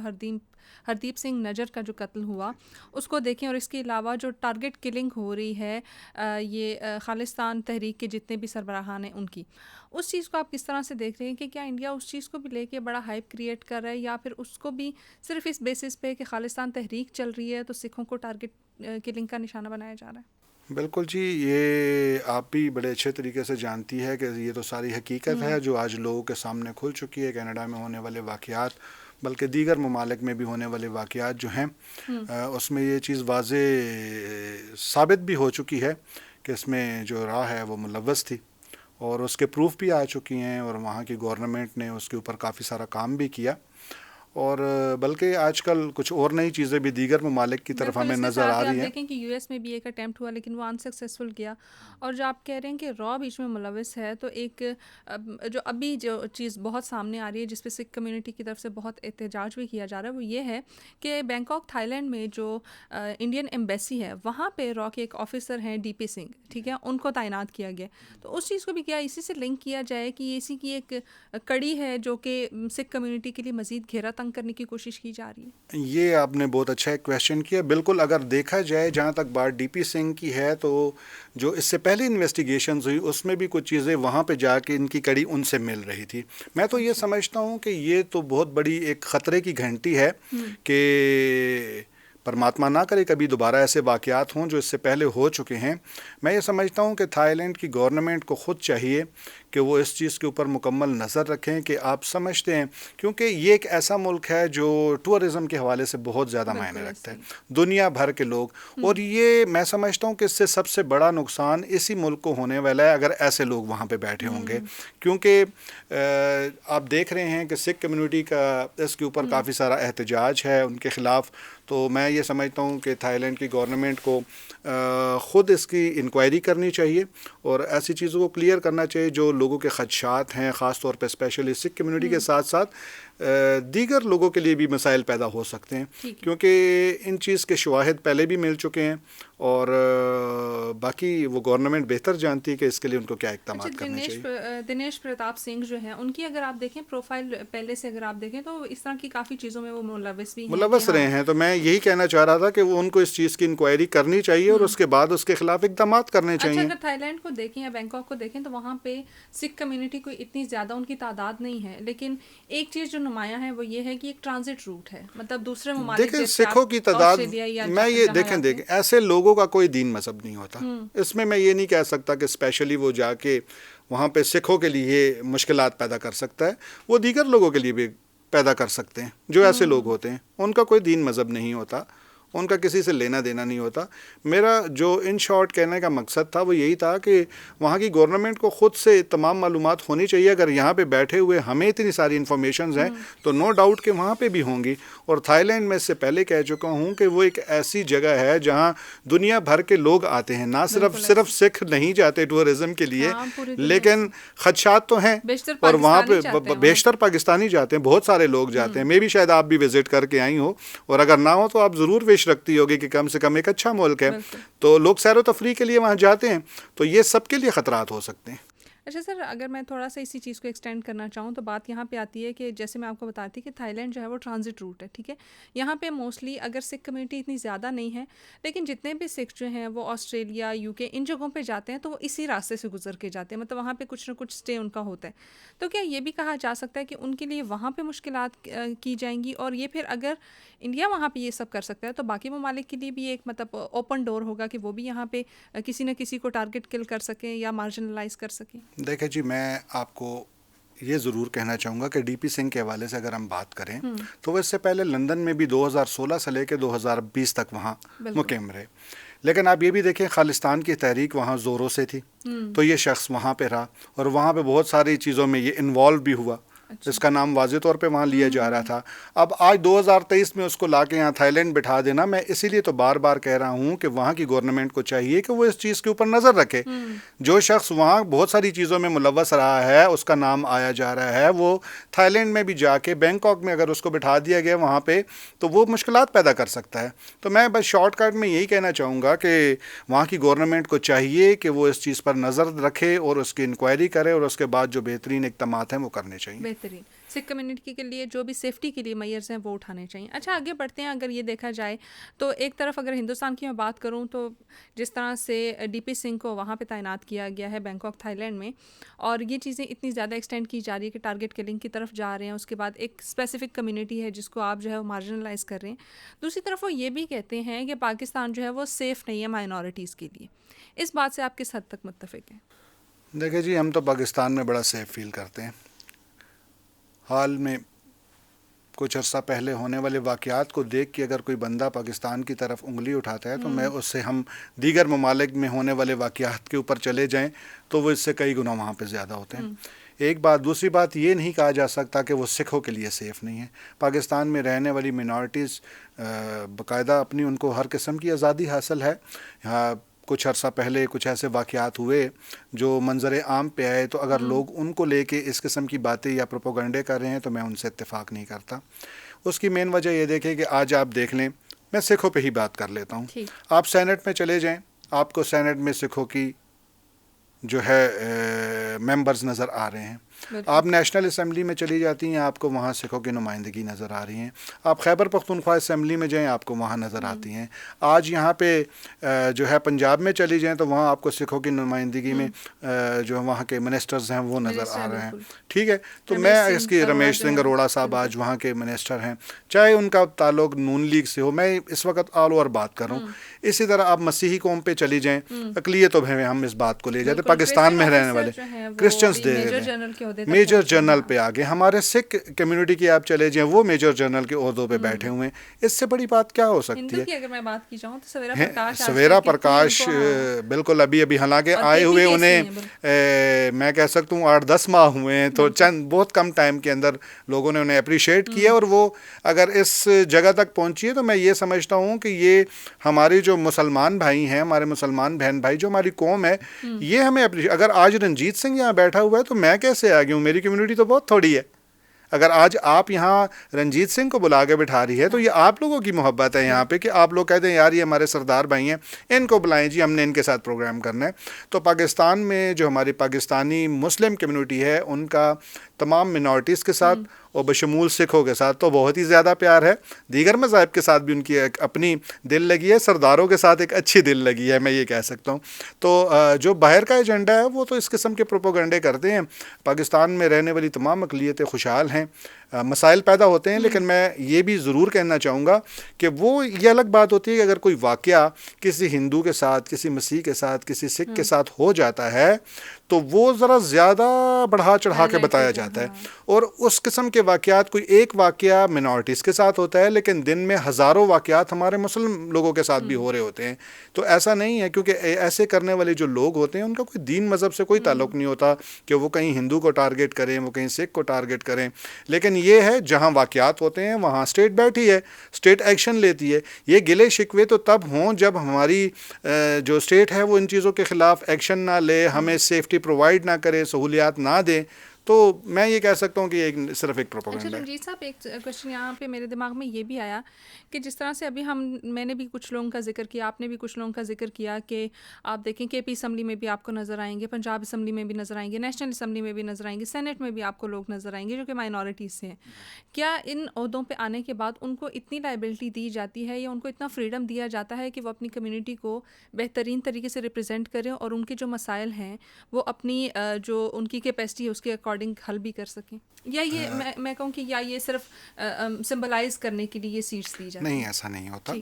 ہردیپ سنگھ نجر کا جو قتل ہوا اس کو دیکھیں، اور اس کے علاوہ جو ٹارگٹ کلنگ ہو رہی ہے یہ خالصتان تحریک کے جتنے بھی سربراہان ہیں ان کی، اس چیز کو آپ کس طرح سے دیکھ رہے ہیں کہ کیا انڈیا اس چیز کو بھی لے کے بڑا ہائپ کریٹ کر رہا ہے یا پھر اس کو بھی صرف اس بیسس پہ کہ خالصتان تحریک چل رہی ہے تو سکھوں کو ٹارگٹ کلنگ کا نشانہ بنایا جا رہا ہے؟ بالکل جی، یہ آپ بھی بڑے اچھے طریقے سے جانتی ہے کہ یہ تو ساری حقیقت ہے جو آج لوگوں کے سامنے کھل چکی ہے. کینیڈا میں ہونے والے واقعات بلکہ دیگر ممالک میں بھی ہونے والے واقعات جو ہیں اس میں یہ چیز واضح ثابت بھی ہو چکی ہے کہ اس میں جو راہ ہے وہ ملوث تھی اور اس کے پروف بھی آ چکی ہیں اور وہاں کی گورنمنٹ نے اس کے اوپر کافی سارا کام بھی کیا اور بلکہ آج کل کچھ اور نئی چیزیں بھی دیگر ممالک کی طرف ہمیں نظر آ رہی ہیں. آپ دیکھیں کہ یو ایس میں بھی ایک اٹیمپٹ ہوا لیکن وہ انسکسیسفل گیا، اور جو آپ کہہ رہے ہیں کہ را بیچ میں ملوث ہے، تو ایک جو ابھی جو چیز بہت سامنے آ رہی ہے جس پہ سکھ کمیونٹی کی طرف سے بہت احتجاج بھی کیا جا رہا ہے وہ یہ ہے کہ بینکاک تھائی لینڈ میں جو انڈین ایمبیسی ہے وہاں پہ را کے ایک آفیسر ہیں ڈی پی سنگھ، ٹھیک ہے، ان کو تعینات کیا گیا. تو اس چیز کو بھی کیا اسی سے لنک کیا جائے کہ اسی کی ایک کڑی ہے جو کہ سکھ کمیونٹی کے لیے مزید گھیرا تنگ کرنے کی کوشش کی جا رہی ہے؟ یہ آپ نے بہت اچھا ایک کویشچن کیا. بالکل، اگر دیکھا جائے جہاں تک بات ڈی پی سنگھ کی ہے تو جو اس سے پہلے انویسٹیگیشنز ہوئی اس میں بھی کچھ چیزیں وہاں پہ جا کے ان کی کڑی ان سے مل رہی تھی. میں تو یہ سمجھتا ہوں کہ یہ تو بہت بڑی ایک خطرے کی گھنٹی ہے کہ پرماتما نہ کرے کبھی دوبارہ ایسے واقعات ہوں جو اس سے پہلے ہو چکے ہیں. میں یہ سمجھتا ہوں کہ تھائی لینڈ کی گورنمنٹ کو خود چاہیے کہ وہ اس چیز کے اوپر مکمل نظر رکھیں کہ آپ سمجھتے ہیں کیونکہ یہ ایک ایسا ملک ہے جو ٹورزم کے حوالے سے بہت زیادہ معنی رکھتا ہے دنیا بھر کے لوگ، اور یہ میں سمجھتا ہوں کہ اس سے سب سے بڑا نقصان اسی ملک کو ہونے والا ہے اگر ایسے لوگ وہاں پہ بیٹھے ہوں گے. کیونکہ آپ دیکھ رہے ہیں کہ سکھ کمیونٹی کا اس کے اوپر کافی سارا احتجاج ہے ان کے خلاف. تو میں یہ سمجھتا ہوں کہ تھائی لینڈ کی گورنمنٹ کو خود اس کی انکوائری کرنی چاہیے اور ایسی چیزوں کو کلیئر کرنا چاہیے جو لوگوں کے خدشات ہیں، خاص طور پہ اسپیشلی سکھ کمیونٹی کے ساتھ ساتھ دیگر لوگوں کے لیے بھی مسائل پیدا ہو سکتے ہیں کیونکہ ان چیز کے شواہد پہلے بھی مل چکے ہیں اور باقی وہ گورنمنٹ بہتر جانتی ہے کہ اس کے لیے ان کو کیا اقدامات کرنے چاہیے. دنیش پرتاپ سنگھ جو ہیں ان کی اگر آپ دیکھیں پروفائل پہلے سے اگر آپ دیکھیں تو اس طرح کی کافی چیزوں میں وہ ملوث رہے ہیں. تو میں یہی کہنا چاہ رہا تھا کہ وہ ان کو اس چیز کی انکوائری کرنی چاہیے اور اس کے بعد اس کے خلاف اقدامات کرنے چاہیے. اگر تھائی لینڈ کو دیکھیں یا بینکاک کو دیکھیں تو وہاں پہ سکھ کمیونٹی کو اتنی زیادہ ان کی تعداد نہیں ہے، لیکن ایک چیز جو نمایاں ہے وہ یہ ہے کہ ایک ٹرانزٹ روٹ ہے، مطلب دوسرے ممالک دیکھیں سکھوں کی تعداد میں یہ دیکھیں ایسے لوگوں کا کوئی دین مذہب نہیں ہوتا. اس میں یہ نہیں کہہ سکتا کہ اسپیشلی وہ جا کے وہاں پہ سکھوں کے لیے مشکلات پیدا کر سکتا ہے، وہ دیگر لوگوں کے لیے بھی پیدا کر سکتے ہیں جو ایسے لوگ ہوتے ہیں. ان کا کوئی دین مذہب نہیں ہوتا ان کا کسی سے لینا دینا نہیں ہوتا. میرا جو ان شارٹ کہنے کا مقصد تھا وہ یہی تھا کہ وہاں کی گورنمنٹ کو خود سے تمام معلومات ہونی چاہیے. اگر یہاں پہ بیٹھے ہوئے ہمیں اتنی ساری انفارمیشنز ہیں تو نو ڈاؤٹ کہ وہاں پہ بھی ہوں گی. اور تھائی لینڈ میں اس سے پہلے کہہ چکا ہوں کہ وہ ایک ایسی جگہ ہے جہاں دنیا بھر کے لوگ آتے ہیں, نہ صرف سکھ نہیں جاتے ٹورزم کے لیے, لیکن خدشات تو ہیں, اور وہاں پہ بیشتر پاکستانی جاتے ہیں, بہت سارے لوگ جاتے ہیں. میں بھی شاید آپ بھی وزٹ کر کے آئی ہو, اور اگر نہ ہو تو آپ ضرور وش رکھتی ہوگی کہ کم سے کم ایک اچھا ملک ہے. تو لوگ سیر و تفریح کے لیے وہاں جاتے ہیں, تو یہ سب کے لیے خطرات ہو سکتے ہیں. اچھا سر, اگر میں تھوڑا سا اسی چیز کو ایکسٹینڈ کرنا چاہوں تو بات یہاں پہ آتی ہے کہ جیسے میں آپ کو بتاتی کہ تھائی لینڈ جو ہے وہ ٹرانزٹ روٹ ہے, ٹھیک ہے. یہاں پہ موسٹلی اگر سکھ کمیونٹی اتنی زیادہ نہیں ہے, لیکن جتنے بھی سکھ جو ہیں وہ آسٹریلیا, یو کے, ان جگہوں پہ جاتے ہیں تو وہ اسی راستے سے گزر کے جاتے ہیں, مطلب وہاں پہ کچھ نہ کچھ اسٹے ان کا ہوتا ہے. تو کیا یہ بھی کہا جا سکتا ہے کہ ان کے لیے وہاں پہ مشکلات کی جائیں گی, اور یہ پھر اگر انڈیا وہاں پہ یہ سب کر سکتا ہے تو باقی ممالک کے لیے بھی ایک مطلب اوپن ڈور ہوگا کہ وہ بھی یہاں پہ کسی نہ کسی کو ٹارگٹ کل کر سکیں یا مارجنلائز کر سکیں؟ دیکھیں جی, میں آپ کو یہ ضرور کہنا چاہوں گا کہ ڈی پی سنگھ کے حوالے سے اگر ہم بات کریں تو وہ اس سے پہلے لندن میں بھی 2016 سے لے کے 2020 تک وہاں مقیم رہے. لیکن آپ یہ بھی دیکھیں خالستان کی تحریک وہاں زوروں سے تھی, تو یہ شخص وہاں پہ رہا اور وہاں پہ بہت ساری چیزوں میں یہ انوالو بھی ہوا, اس کا نام واضح طور پہ وہاں لیا جا رہا تھا. اب آج 2023 میں اس کو لا کے یہاں تھائی لینڈ بٹھا دینا, میں اسی لیے تو بار بار کہہ رہا ہوں کہ وہاں کی گورنمنٹ کو چاہیے کہ وہ اس چیز کے اوپر نظر رکھے. جو شخص وہاں بہت ساری چیزوں میں ملوث رہا ہے, اس کا نام آیا جا رہا ہے, وہ تھائی لینڈ میں بھی جا کے بینکاک میں اگر اس کو بٹھا دیا گیا وہاں پہ تو وہ مشکلات پیدا کر سکتا ہے. تو میں بس شارٹ کٹ میں یہی کہنا چاہوں گا کہ وہاں کی گورنمنٹ کو چاہیے کہ وہ اس چیز پر نظر رکھے اور اس کی انکوائری کرے, اور اس کے بعد جو بہترین اقدامات ہیں وہ کرنے چاہیے. بہترین سکھ کمیونٹی کے لیے جو بھی سیفٹی کے لیے میئرز ہیں وہ اٹھانے چاہیے. اچھا آگے بڑھتے ہیں. اگر یہ دیکھا جائے تو ایک طرف اگر ہندوستان کی میں بات کروں تو جس طرح سے ڈی پی سنگھ کو وہاں پہ تعینات کیا گیا ہے بینکاک تھائی لینڈ میں, اور یہ چیزیں اتنی زیادہ ایکسٹینڈ کی جا رہی ہے کہ ٹارگٹ کلنگ کی طرف جا رہے ہیں. اس کے بعد ایک اسپیسیفک کمیونٹی ہے جس کو آپ جو ہے وہ مارجنلائز کر رہے ہیں. دوسری طرف وہ یہ بھی کہتے ہیں کہ پاکستان جو ہے وہ سیف نہیں ہے مائنورٹیز کے لیے. اس بات سے آپ کس حد تک متفق ہیں؟ دیکھیں جی, ہم تو پاکستان میں بڑا سیف فیل کرتے ہیں. حال میں کچھ عرصہ پہلے ہونے والے واقعات کو دیکھ کے اگر کوئی بندہ پاکستان کی طرف انگلی اٹھاتا ہے تو میں اس سے ہم دیگر ممالک میں ہونے والے واقعات کے اوپر چلے جائیں تو وہ اس سے کئی گنا وہاں پہ زیادہ ہوتے ہیں. ایک بات. دوسری بات, یہ نہیں کہا جا سکتا کہ وہ سکھوں کے لیے سیف نہیں ہے. پاکستان میں رہنے والی مینارٹیز باقاعدہ اپنی ان کو ہر قسم کی آزادی حاصل ہے. یہاں کچھ عرصہ پہلے کچھ ایسے واقعات ہوئے جو منظر عام پہ آئے, تو اگر لوگ ان کو لے کے اس قسم کی باتیں یا پروپیگنڈے کر رہے ہیں تو میں ان سے اتفاق نہیں کرتا. اس کی مین وجہ یہ دیکھیں کہ آج آپ دیکھ لیں, میں سکھوں پہ ہی بات کر لیتا ہوں. آپ سینٹ میں چلے جائیں, آپ کو سینٹ میں سکھوں کی جو ہے ممبرز نظر آ رہے ہیں. آپ نیشنل اسمبلی میں چلی جاتی ہیں, آپ کو وہاں سکھوں کی نمائندگی نظر آ رہی ہیں. آپ خیبر پختونخوا اسمبلی میں جائیں, آپ کو وہاں نظر آتی ہیں. آج یہاں پہ جو ہے پنجاب میں چلی جائیں تو وہاں آپ کو سکھوں کی نمائندگی میں جو وہاں کے منسٹرز ہیں وہ نظر آ رہے ہیں. ٹھیک ہے, تو میں اس کی رمیش سنگھ اروڑا صاحب آج وہاں کے منسٹر ہیں, چاہے ان کا تعلق نون لیگ سے ہو. میں اس وقت آل اوور بات کر رہا ہوں. اسی طرح آپ مسیحی قوم پہ چلی جائیں, اقلیتوں میں ہم اس بات کو لے جاتے, پاکستان میں رہنے والے کرسچنز دے میجر جنرل پہ آگے. ہمارے سکھ کمیونٹی کی آپ چلے جائیں, وہ میجر جنرل کے عہدوں پہ بیٹھے ہوئے ہیں. اس سے بڑی بات کیا ہو سکتی ہے؟ اگر میں بات کی جاؤں تو سویرا پرکاش بالکل ابھی حالانکہ آئے ہوئے انہیں میں کہہ سکتا ہوں 8-10 ماہ ہوئے ہیں, تو چند بہت کم ٹائم کے اندر لوگوں نے انہیں اپریشیٹ کیا, اور وہ اگر اس جگہ تک پہنچی ہے تو میں یہ سمجھتا ہوں کہ یہ ہماری جو مسلمان بھائی ہیں, ہمارے مسلمان بہن بھائی, جو ہماری قوم ہے, یہ ہمیں اگر آج رنجیت سنگھ یہاں بیٹھا ہوا ہے تو میں کیسے آ گیا ہوں؟ میری کمیونٹی تو بہت تھوڑی ہے. اگر آج آپ یہاں رنجیت سنگھ کو بلا کے بٹھا رہی ہے تو یہ آپ لوگوں کی محبت ہے یہاں پہ, کہ آپ لوگ کہتے ہیں یار یہ ہمارے سردار بھائی ہیں, ان کو بلائیں جی, ہم نے ان کے ساتھ پروگرام کرنا ہے. تو پاکستان میں جو ہماری پاکستانی مسلم کمیونٹی ہے, ان کا تمام منارٹیز کے ساتھ اور بشمول سکھوں کے ساتھ تو بہت ہی زیادہ پیار ہے. دیگر مذاہب کے ساتھ بھی ان کی ایک اپنی دل لگی ہے, سرداروں کے ساتھ ایک اچھی دل لگی ہے, میں یہ کہہ سکتا ہوں. تو جو باہر کا ایجنڈا ہے وہ تو اس قسم کے پروپیگنڈے کرتے ہیں. پاکستان میں رہنے والی تمام اقلیتیں خوشحال ہیں, مسائل پیدا ہوتے ہیں, لیکن میں یہ بھی ضرور کہنا چاہوں گا کہ وہ یہ الگ بات ہوتی ہے کہ اگر کوئی واقعہ کسی ہندو کے ساتھ, کسی مسیح کے ساتھ, کسی سکھ کے ساتھ ہو جاتا ہے تو وہ ذرا زیادہ بڑھا چڑھا کے بتایا جاتا ہے. اور اس قسم کے واقعات, کوئی ایک واقعہ منارٹیز کے ساتھ ہوتا ہے لیکن دن میں ہزاروں واقعات ہمارے مسلم لوگوں کے ساتھ بھی ہو رہے ہوتے ہیں. تو ایسا نہیں ہے, کیونکہ ایسے کرنے والے جو لوگ ہوتے ہیں ان کا کوئی دین مذہب سے کوئی تعلق نہیں ہوتا کہ وہ کہیں ہندو کو ٹارگٹ کریں, وہ کہیں سکھ کو ٹارگٹ کریں. لیکن یہ ہے جہاں واقعات ہوتے ہیں وہاں اسٹیٹ بیٹھی ہے, اسٹیٹ ایکشن لیتی ہے. یہ گلے شکوے تو تب ہوں جب ہماری جو اسٹیٹ ہے وہ ان چیزوں کے خلاف ایکشن نہ لے, ہمیں سیفٹی پرووائڈ نہ کرے, سہولیات نہ دیں. تو میں یہ کہہ سکتا ہوں کہ یہ صرف ایک پروپیگنڈا ہے. رنجیت صاحب, ایک کوشچن یہاں پہ میرے دماغ میں یہ بھی آیا کہ جس طرح سے ابھی میں نے بھی کچھ لوگوں کا ذکر کیا, آپ نے بھی کچھ لوگوں کا ذکر کیا کہ آپ دیکھیں کے پی اسمبلی میں بھی آپ کو نظر آئیں گے, پنجاب اسمبلی میں بھی نظر آئیں گے, نیشنل اسمبلی میں بھی نظر آئیں گے, سینٹ میں بھی آپ کو لوگ نظر آئیں گے جو کہ مائنورٹیز سے ہیں. کیا ان عہدوں پہ آنے کے بعد ان کو اتنی لائبلٹی دی جاتی ہے یا ان کو اتنا فریڈم دیا جاتا ہے کہ وہ اپنی کمیونٹی کو بہترین طریقے سے ریپرزینٹ کریں اور ان کے جو مسائل ہیں وہ اپنی جو ان کی کیپیسٹی ہے اس کے اکارڈنگ حل بھی کر سکیں؟ یا یہ میں کہوں کہ یا یہ صرف سمبلائز کرنے کے لیے یہ سیٹس دی جاتی ہیں؟ نہیں, ایسا نہیں ہوتا.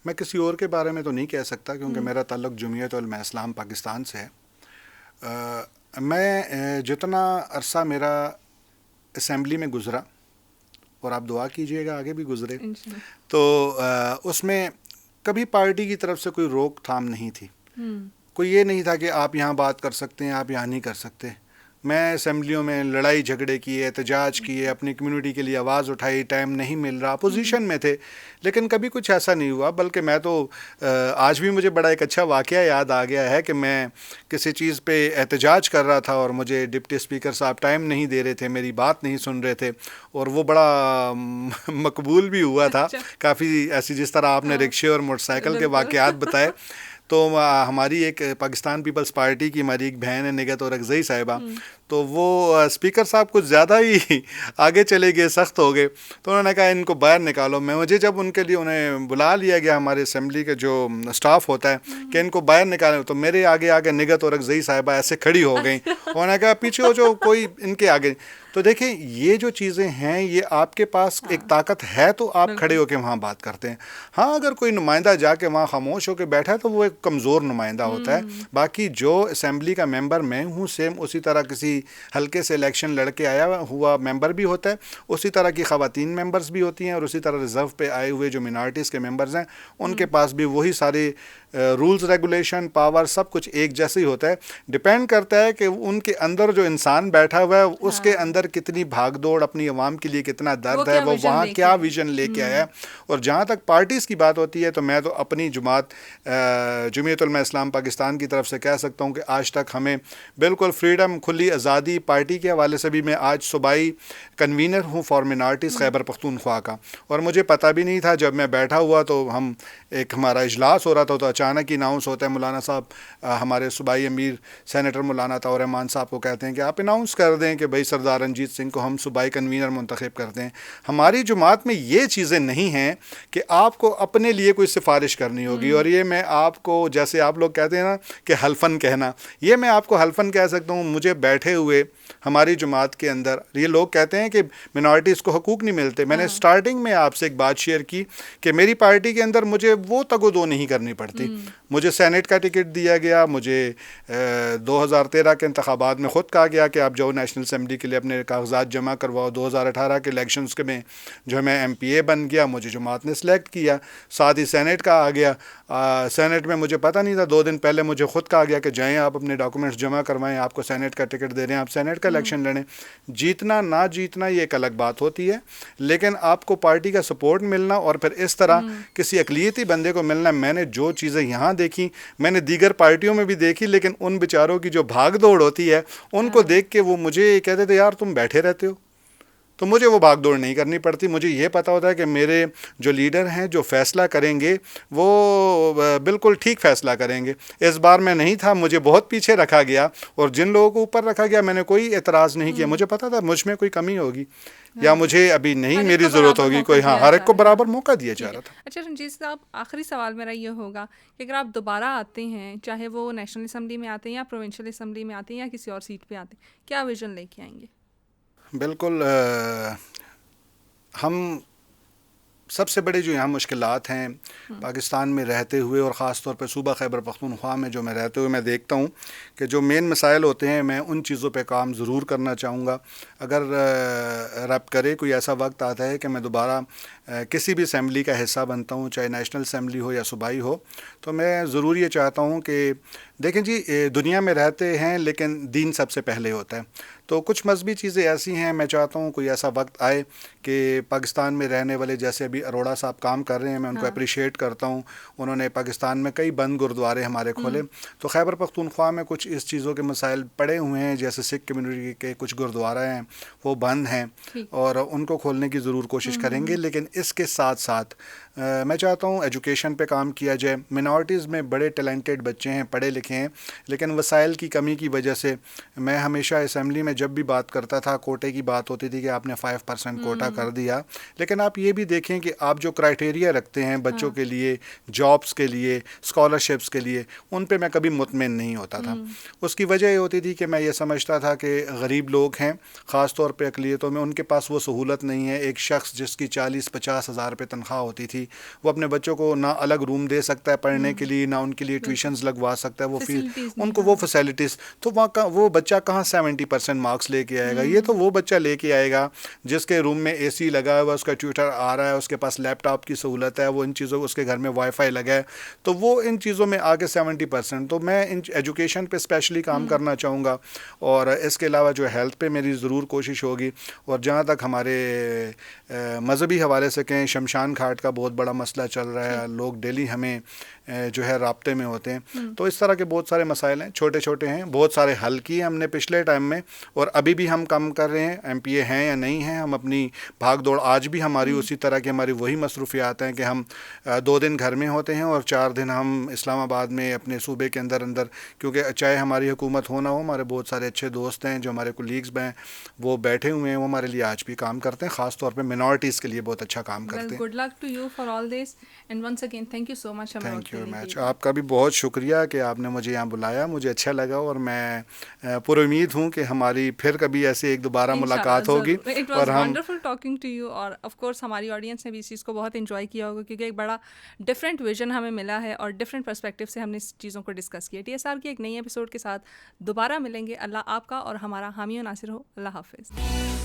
میں کسی اور کے بارے میں تو نہیں کہہ سکتا کیونکہ میرا تعلق جمعیت علماء اسلام پاکستان سے ہے. میں جتنا عرصہ میرا اسمبلی میں گزرا, اور آپ دعا کیجئے گا آگے بھی گزرے, تو اس میں کبھی پارٹی کی طرف سے کوئی روک تھام نہیں تھی. کوئی یہ نہیں تھا کہ آپ یہاں بات کر سکتے ہیں, آپ یہاں نہیں کر سکتے. میں اسمبلیوں میں لڑائی جھگڑے کیے, احتجاج کیے, اپنی کمیونٹی کے لیے آواز اٹھائی, ٹائم نہیں مل رہا, اپوزیشن میں تھے, لیکن کبھی کچھ ایسا نہیں ہوا. بلکہ میں تو آج بھی مجھے بڑا ایک اچھا واقعہ یاد آ گیا ہے کہ میں کسی چیز پہ احتجاج کر رہا تھا اور مجھے ڈپٹی اسپیکر صاحب ٹائم نہیں دے رہے تھے, میری بات نہیں سن رہے تھے, اور وہ بڑا مقبول بھی ہوا تھا کافی. ایسی جس طرح آپ نے رکشے اور موٹر سائیکل کے واقعات بتائے, تو ہماری ایک پاکستان پیپلز پارٹی کی ہماری ایک بہن ہے نگہت اور اکزئی صاحبہ, تو وہ اسپیکر صاحب کچھ زیادہ ہی آگے چلے گئے, سخت ہو گئے. تو انہوں نے کہا ان کو باہر نکالو. مجھے جب ان کے لیے انہیں بلا لیا گیا, ہمارے اسمبلی کے جو اسٹاف ہوتا ہے, کہ ان کو باہر نکالو, تو میرے آگے آگے نگہت اور اکزئی صاحبہ ایسے کھڑی ہو گئیں. انہوں نے کہا پیچھے ہو جو, کوئی ان کے آگے. تو دیکھیں یہ جو چیزیں ہیں یہ آپ کے پاس ایک طاقت ہے تو آپ کھڑے ہو کے وہاں بات کرتے ہیں. ہاں اگر کوئی نمائندہ جا کے وہاں خاموش ہو کے بیٹھا ہے تو وہ ایک کمزور نمائندہ ہوتا ہے. باقی جو اسمبلی کا ممبر میں ہوں, سیم اسی طرح کسی حلقے سے الیکشن لڑ کے آیا ہوا ممبر بھی ہوتا ہے, اسی طرح کی خواتین ممبرز بھی ہوتی ہیں, اور اسی طرح ریزرو پہ آئے ہوئے جو منارٹیز کے ممبرز ہیں ان کے پاس بھی وہی سارے رولز ریگولیشن پاور سب کچھ ایک جیسے ہی ہوتا ہے. ڈپینڈ کرتا ہے کہ ان کے اندر جو انسان بیٹھا ہوا ہے اس کے اندر کتنی بھاگ دوڑ, اپنی عوام کے لیے کتنا درد ہے, وہ وہاں کیا ویژن لے کے آیا ہے. اور جہاں تک پارٹیز کی بات ہوتی ہے تو میں تو اپنی جماعت جمعیت علماء اسلام پاکستان کی طرف سے کہہ سکتا ہوں کہ آج تک ہمیں بالکل فریڈم, کھلی آزادی. پارٹی کے حوالے سے بھی میں آج صوبائی کنوینر ہوں فار منارٹیز خیبر پختونخوا کا, اور مجھے پتہ بھی نہیں تھا. جب میں بیٹھا ہوا تو ہمارا اجلاس ہو رہا تھا, تو اچانک ہی اناؤنس ہوتا ہے, مولانا صاحب ہمارے صوبائی امیر سینیٹر مولانا طاہر رحمان صاحب کو کہتے ہیں کہ آپ اناؤنس کر دیں کہ بھائی سردار رنجیت سنگھ کو ہم صوبائی کنوینر منتخب کرتے ہیں. ہماری جماعت میں یہ چیزیں نہیں ہیں کہ آپ کو اپنے لیے کوئی سفارش کرنی ہوگی, اور یہ میں آپ کو, جیسے آپ لوگ کہتے ہیں نا کہ حلفاً کہنا, یہ میں آپ کو حلفاً کہہ سکتا ہوں. مجھے بیٹھے ہوئے ہماری جماعت کے اندر یہ لوگ کہتے ہیں کہ منارٹیز کو حقوق نہیں ملتے. میں نے سٹارٹنگ میں آپ سے ایک بات شیئر کی کہ میری پارٹی کے اندر مجھے وہ تگ و دو نہیں کرنی پڑتی. مجھے سینٹ کا ٹکٹ دیا گیا, مجھے 2013 کے انتخابات میں خود کہا گیا کہ آپ جاؤ نیشنل اسمبلی کے لیے اپنے کاغذات جمع کرواؤ. 2018 کے الیکشنز کے میں جو میں ایم پی اے بن گیا, مجھے جماعت نے سلیکٹ کیا. ساتھ ہی سینٹ کا آ گیا. سینٹ میں مجھے پتہ نہیں تھا, 2 دن پہلے مجھے خود کہا گیا کہ جائیں آپ اپنے ڈاکومنٹس جمع کروائیں, آپ کو سینٹ کا ٹکٹ دے رہے ہیں, آپ سینٹ کا الیکشن لڑیں. جیتنا نہ جیتنا یہ ایک الگ بات ہوتی ہے, لیکن آپ کو پارٹی کا سپورٹ ملنا اور پھر اس طرح کسی اقلیتی بندے کو ملنا. میں نے جو چیزیں یہاں دیکھی میں نے دیگر پارٹیوں میں بھی دیکھی, لیکن ان بیچاروں کی جو بھاگ دوڑ ہوتی ہے ان کو دیکھ کے وہ مجھے کہتے تھے یار تم بیٹھے رہتے ہو. تو مجھے وہ بھاگ دوڑ نہیں کرنی پڑتی. مجھے یہ پتہ ہوتا ہے کہ میرے جو لیڈر ہیں جو فیصلہ کریں گے وہ بالکل ٹھیک فیصلہ کریں گے. اس بار میں نہیں تھا, مجھے بہت پیچھے رکھا گیا, اور جن لوگوں کو اوپر رکھا گیا میں نے کوئی اعتراض نہیں کیا. مجھے پتہ تھا مجھ میں کوئی کمی ہوگی یا مجھے ابھی نہیں میری ضرورت ہوگی کوئی. ہاں, ہر ایک کو برابر موقع دیا جا رہا تھا. اچھا رنجیت صاحب, آخری سوال میرا یہ ہوگا کہ اگر آپ دوبارہ آتے ہیں, چاہے وہ نیشنل اسمبلی میں آتے ہیں یا پروونشل اسمبلی میں آتے ہیں یا کسی اور سیٹ پہ آتے ہیں, کیا ویژن لے کے آئیں گے؟ بالکل, ہم سب سے بڑے جو یہاں مشکلات ہیں پاکستان میں رہتے ہوئے اور خاص طور پہ صوبہ خیبر پختونخوا میں جو میں رہتے ہوئے میں دیکھتا ہوں کہ جو مین مسائل ہوتے ہیں میں ان چیزوں پہ کام ضرور کرنا چاہوں گا. اگر رب کرے کوئی ایسا وقت آتا ہے کہ میں دوبارہ کسی بھی اسمبلی کا حصہ بنتا ہوں, چاہے نیشنل اسمبلی ہو یا صوبائی ہو, تو میں ضرور یہ چاہتا ہوں کہ دیکھیں جی دنیا میں رہتے ہیں لیکن دین سب سے پہلے ہوتا ہے. تو کچھ مذہبی چیزیں ایسی ہیں, میں چاہتا ہوں کوئی ایسا وقت آئے کہ پاکستان میں رہنے والے جیسے ابھی اروڑا صاحب کام کر رہے ہیں, میں ان کو اپریشیٹ کرتا ہوں. انہوں نے پاکستان میں کئی بند گردوارے ہمارے کھولے. تو خیبر پختونخوا میں کچھ اس چیزوں کے مسائل پڑے ہوئے ہیں, جیسے سکھ کمیونٹی کے کچھ گردوارا ہیں وہ بند ہیں اور ان کو کھولنے کی ضرور کوشش کریں گے. لیکن اس کے ساتھ ساتھ میں چاہتا ہوں ایجوکیشن پہ کام کیا جائے. منارٹیز میں بڑے ٹیلنٹڈ بچے ہیں, پڑھے لکھے ہیں, لیکن وسائل کی کمی کی وجہ سے میں ہمیشہ اسمبلی میں جب بھی بات کرتا تھا کوٹے کی بات ہوتی تھی کہ آپ نے 5% کوٹا کر دیا. لیکن آپ یہ بھی دیکھیں کہ آپ جو کرائٹیریا رکھتے ہیں بچوں کے لیے, جابس کے لیے, اسکالرشپس کے لیے, ان پہ میں کبھی مطمئن نہیں ہوتا تھا. اس کی وجہ یہ ہوتی تھی کہ میں یہ سمجھتا تھا کہ غریب لوگ ہیں, خاص طور پہ اقلیتوں میں, ان کے پاس وہ سہولت نہیں ہے. ایک شخص جس کی 40-50 ہزار روپے تنخواہ ہوتی تھی وہ اپنے بچوں کو نہ الگ روم دے سکتا ہے پڑھنے کے لیے, نہ ان کے لیے ٹیوشنز لگوا سکتا ہے, وہ فیس ان کو وہ فیسلٹیز. تو وہ بچہ کہاں 70% مارکس لے کے آئے گا؟ یہ تو وہ بچہ لے کے آئے گا جس کے روم میں اے سی لگا ہوا ہے, اس کا ٹیوٹر آ رہا ہے, اس کے پاس لیپ ٹاپ کی سہولت ہے, وہ ان چیزوں اس کے گھر میں وائی فائی لگا ہے, تو وہ ان چیزوں میں آگے 70%. تو میں ان ایجوکیشن پہ اسپیشلی کام کرنا چاہوں گا, اور اس کے علاوہ جو ہیلتھ پہ میری ضرور کوشش ہوگی. اور جہاں تک ہمارے مذہبی حوالے سے کہیں, شمشان گھاٹ کا بہت بڑا مسئلہ چل رہا ہے, لوگ ڈیلی ہمیں جو ہے رابطے میں ہوتے ہیں. تو اس طرح کے بہت سارے مسائل ہیں, چھوٹے چھوٹے ہیں, بہت سارے حل کیے ہم نے پچھلے ٹائم میں, اور ابھی بھی ہم کام کر رہے ہیں. ایم پی اے ہیں یا نہیں ہیں, ہم اپنی بھاگ دوڑ آج بھی ہماری اسی طرح کی ہماری وہی مصروفیات ہیں کہ ہم 2 دن گھر میں ہوتے ہیں اور 4 دن ہم اسلام آباد میں اپنے صوبے کے اندر کیونکہ چاہے ہماری حکومت ہو نہ ہو, ہمارے بہت سارے اچھے دوست ہیں جو ہمارے کولیگز ہیں, وہ بیٹھے ہوئے ہیں, وہ ہمارے لیے آج بھی کام کرتے ہیں, خاص طور پہ منارٹیز کے لیے بہت اچھا کام کرتے ہیں. Good luck to you for all this, and once again thank you so much. Thank you much. آپ کا بھی بہت شکریہ کہ آپ نے مجھے یہاں بلایا, مجھے اچھا لگا, اور میں پر امید ہوں کہ ہماری پھر کبھی ایسے ایک دوبارہ ملاقات ہوگی. اور ہم ونڈرفل ٹاکنگ ٹو یو, اور آف کورس ہماری آڈینس نے بھی اس چیز کو بہت انجوائے کیا ہوگا, کیونکہ ایک بڑا ڈفرینٹ ویژن ہمیں ملا ہے اور ڈفرینٹ پرسپیکٹیو سے ہم نے اس چیزوں کو ڈسکس کیا. TSR کی ایک نئی ایپیسوڈ کے ساتھ دوبارہ ملیں گے. اللہ آپ کا اور ہمارا حامی و ناصر ہو. اللہ حافظ.